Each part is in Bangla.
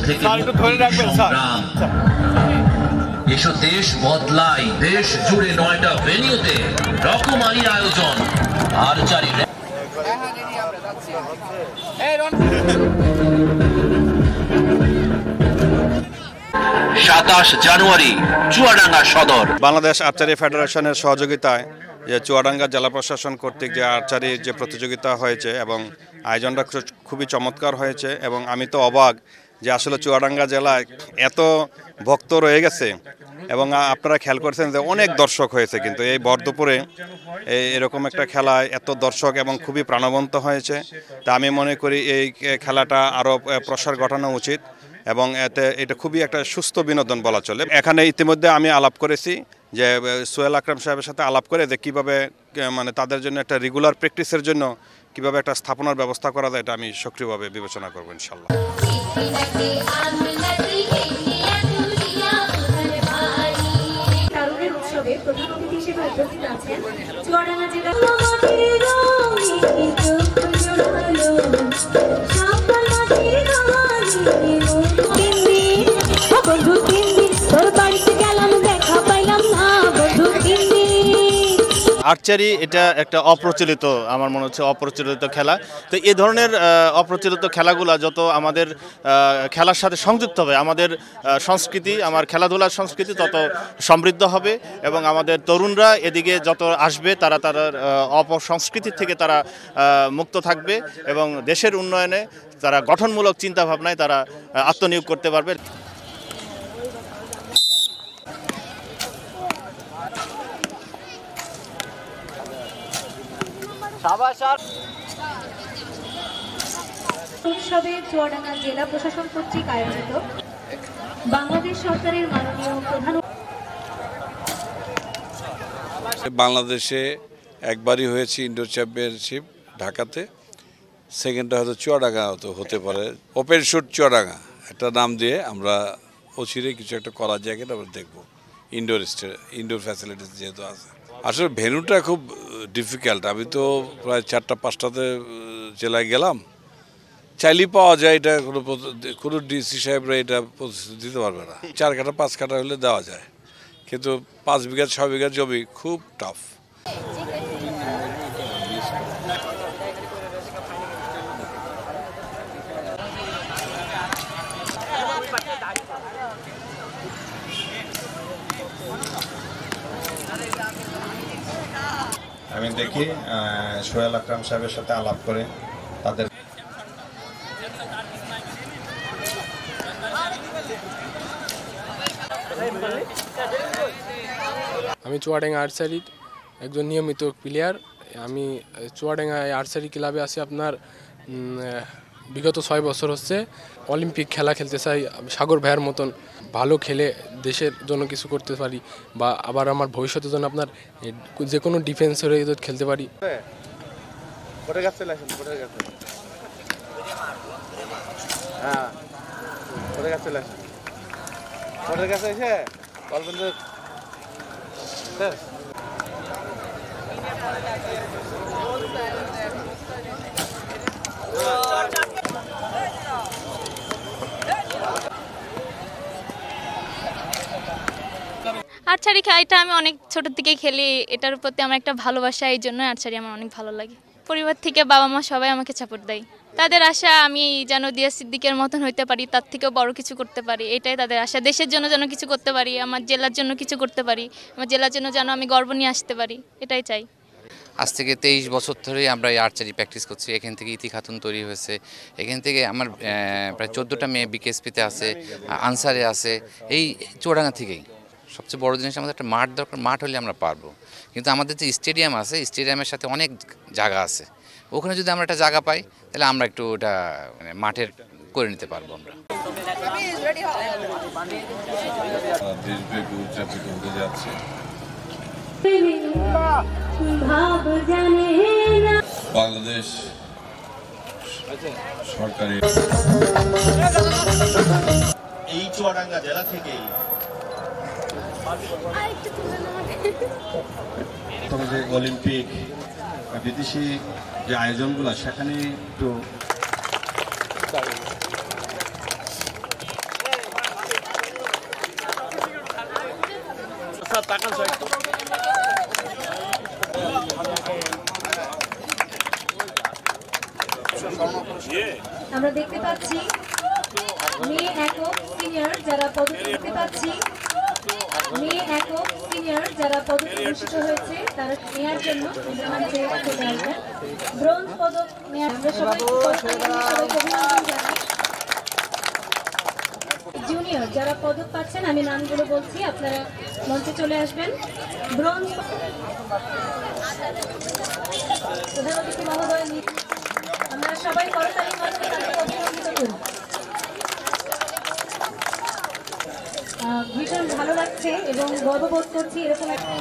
থেকে সংগ্রাম। এসো দেশ বদলাই, দেশ জুড়ে 9টা ভেন্যুতে রকমারি আয়োজন। আর্চারি 27 জানুয়ারি চুয়াডাঙ্গা সদর। বাংলাদেশ আর্চারি ফেডারেশনের সহযোগিতায় যে চুয়াডাঙ্গা জেলা প্রশাসন কর্তৃক যে আর্চারির যে প্রতিযোগিতা হয়েছে এবং আয়োজনটা খুবই চমৎকার হয়েছে এবং আমি তো অবাক যে আসলে চুয়াডাঙ্গা জেলায় এত ভক্ত রয়ে গেছে এবং আপনারা খেয়াল করছেন যে অনেক দর্শক হয়েছে, কিন্তু এই ভরদুপুরে এরকম একটা খেলায় এত দর্শক এবং খুবই প্রাণবন্ত হয়েছে। তা আমি মনে করি এই খেলাটা আরও প্রসার ঘটানো উচিত এবং এটা খুবই একটা সুস্থ বিনোদন বলা চলে। এখানে ইতিমধ্যে আমি আলাপ করেছি যে সোহেল আকরাম সাহেবের সাথে আলাপ করে যে কীভাবে মানে তাদের জন্য একটা রেগুলার প্র্যাকটিসের জন্য কীভাবে একটা স্থাপনার ব্যবস্থা করা যায়, এটা আমি সক্রিয়ভাবে বিবেচনা করবো ইনশাল্লাহ। প্রধান অতিথি হিসেবে উপস্থিত আছেন চুয়াডাঙ্গা জেলা আর্চারি এটা একটা অপ্রচলিত, আমার মনে হচ্ছে অপ্রচলিত খেলা। তো এই ধরনের অপ্রচলিত খেলাগুলো যত আমাদের খেলার সাথে সংযুক্ত হবে, আমাদের সংস্কৃতি, আমার খেলাধুলার সংস্কৃতি তত সমৃদ্ধ হবে এবং আমাদের তরুণরা এদিকে যত আসবে তারা অপসংস্কৃতির থেকে তারা মুক্ত থাকবে এবং দেশের উন্নয়নে তারা গঠনমূলক চিন্তাভাবনায় তারা আত্মনিয়োগ করতে পারবে। উৎসবে চুয়াডাঙ্গা জেলা প্রশাসন কর্তৃক আয়োজিত বাংলাদেশ সরকারের মাননীয় প্রধান। বাংলাদেশে একবারই হয়েছে ইনডোর চ্যাম্পিয়নশিপ ঢাকাতে, সেকেন্ডটা হয়তো চুয়াডাঙ্গা হতে পারে। ওপেন শুট চুয়াডাঙ্গা একটা নাম দিয়ে আমরা অচিরে কিছু একটা করা যায় কিনা আমরা দেখবো। ইনডোর ফ্যাসিলিটিস যেহেতু আছে, আসলে ভেন্যুটা খুব ডিফিকাল্ট। আমি তো প্রায় 4টা-5টাতে জেলায় গেলাম, চাইলেই পাওয়া যায়, এটা কোনো ডিসি সাহেবরা এটা প্রতিশ্রুতি দিতে পারবে না। 4 কাঠা 5 কাঠা হলে দেওয়া যায়, কিন্তু 5 বিঘা 6 বিঘা জমি খুব টাফ। আমি দেখি সোহেল আকরাম সাহেবের সাথে আলাপ করে তাদের আমি চুয়াডাঙ্গা আর্চারির একজন নিয়মিত প্লেয়ার। আমি চুয়াডাঙ্গা আর্চারি ক্লাবে আছি আপনার বিগত 6 বছর হচ্ছে। অলিম্পিক খেলা খেলতে চাই, সাগর ভাইয়ের মতন ভালো খেলে দেশের জন্য কিছু করতে পারি, বা আবার আমার ভবিষ্যতের জন্য আপনার যে কোনো ডিফেন্সের খেলতে পারি। আর্চারি খেলাটা আমি অনেক ছোটোর থেকে খেলি, এটার প্রতি আমার একটা ভালোবাসা, এই জন্য আর্চারি আমার অনেক ভালো লাগে। পরিবার থেকে বাবা মা সবাই আমাকে সাপোর্ট দেয়। তাদের আশা আমি যেন দিয়া সিদ্দিকের মতন হইতে পারি, তার থেকেও বড় কিছু করতে পারি, এটাই তাদের আশা। দেশের জন্য যেন কিছু করতে পারি, আমার জেলার জন্য কিছু করতে পারি, আমার জেলার জন্য যেন আমি গর্ব নিয়ে আসতে পারি, এটাই চাই। আজ থেকে 23 বছর ধরেই আমরা এই আর্চারি প্র্যাকটিস করছি। এখান থেকে ইতি খাতুন তৈরি হয়েছে। এখান থেকে আমার প্রায় 14টা মেয়ে বিকেএসপিতে আছে, আনসারে আছে। এই চুয়াডাঙ্গা থেকেই সবচেয়ে বড় জিনিস আমাদের একটা মাঠ দরকার। মাঠ হলে আমরা পারবো, কিন্তু আমাদের যে স্টেডিয়াম আছে, স্টেডিয়ামের সাথে অনেক জায়গা আছে। ওখানে যদি আমরা একটা জায়গা পাই তাহলে আমরা একটু ওটা মানে মাঠের করে নিতে পারবো। আমরা দেশব্যাপী উদযাপিত হতে যাচ্ছে বাংলাদেশ সরকারি। এই চুয়াডাঙ্গা জেলা থেকেই যে অলিম্পিক বিদেশি যে আয়োজনগুলো, সেখানে একটু আমরা দেখতে পাচ্ছি মেয়ে একক সিনিয়র যারা পদক দেখতে পাচ্ছি মেয়ে একক সিনিয়র যারা পদক ঘোষিত হয়েছে তারা নেওয়ার জন্য মঞ্চে চলে আসবেন। ব্রোঞ্জ পদক নেওয়ার আমরা সবাইকে অভিনন্দন জানাই। জুনিয়র যারা পদক পাচ্ছেন আমি নামগুলো বলছি, আপনারা মঞ্চে চলে আসবেন। ব্রোঞ্জ প্রধান অতিথি মহোদয়, আমরা সবাই করতালির মাধ্যমে তাদেরকে অভিনন্দিত করি। ভীষণ ভালো লাগছে এবং গর্ববোধ করছি এরকম একটা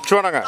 চুয়াডাঙ্গা